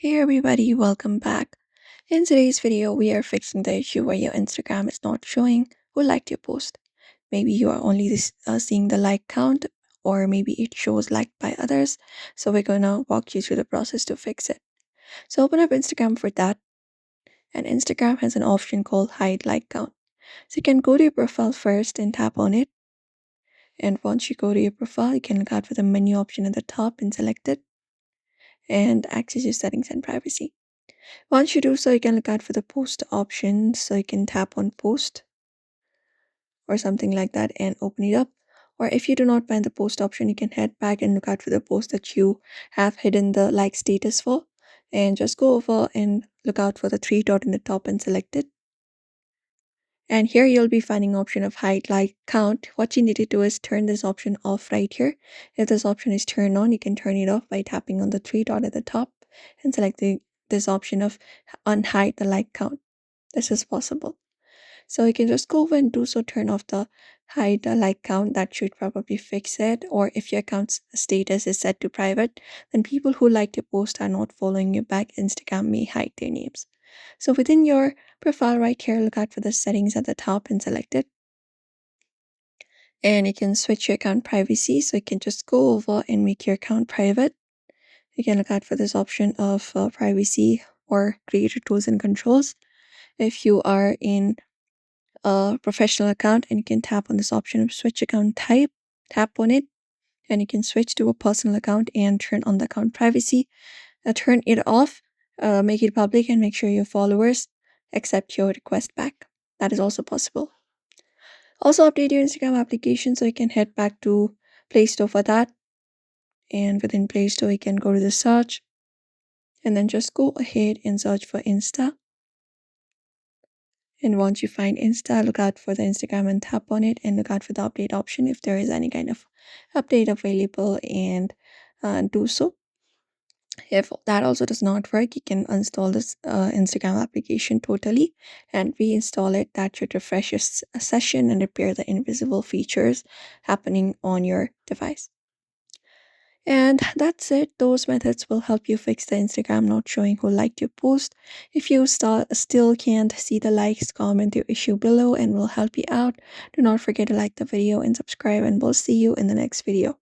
Hey everybody, welcome back. In today's video, we are fixing the issue where your Instagram is not showing who liked your post. Maybe you are only seeing the like count, or maybe it shows liked by others. So we're gonna walk you through the process to fix it. So open up Instagram for that, and Instagram has an option called hide like count. So you can go to your profile first and tap on it. And once you go to your profile, you can look out for the menu option at the top and select it and access your settings and privacy. Once you do so, you can look out for the post option. So you can tap on post or something like that and open it up. Or if you do not find the post option, you can head back and look out for the post that you have hidden the like status for. And just go over and look out for the three dot in the top and select it. And here you'll be finding option of hide like count. What you need to do is turn this option off right here. If this option is turned on, you can turn it off by tapping on the three dot at the top and selecting this option of unhide the like count. This is possible. So you can just go over and do so, turn off the hide the like count. That should probably fix it. Or if your account's status is set to private, then people who liked your post are not following you back. Instagram may hide their names. So within your profile right here, look out for the settings at the top and select it. And you can switch your account privacy. So you can just go over and make your account private. You can look out for this option of privacy or creator tools and controls. If you are in a professional account, and you can tap on this option of switch account type, tap on it, and you can switch to a personal account and turn on the account privacy. Turn it off, make it public, and make sure your followers accept your request back. That is also possible. Also update your Instagram application, so you can head back to Play Store for that. And within Play Store, you can go to the search and then just go ahead and search for Insta. And once you find Insta, look out for the Instagram and tap on it and look out for the update option if there is any kind of update available, and do so. If that also does not work, you can uninstall this Instagram application totally and reinstall it. That should refresh your session and repair the invisible features happening on your device. And that's it. Those methods will help you fix the Instagram not showing who liked your post. If you still can't see the likes, comment your issue below and we'll help you out. Do not forget to like the video and subscribe, and we'll see you in the next video.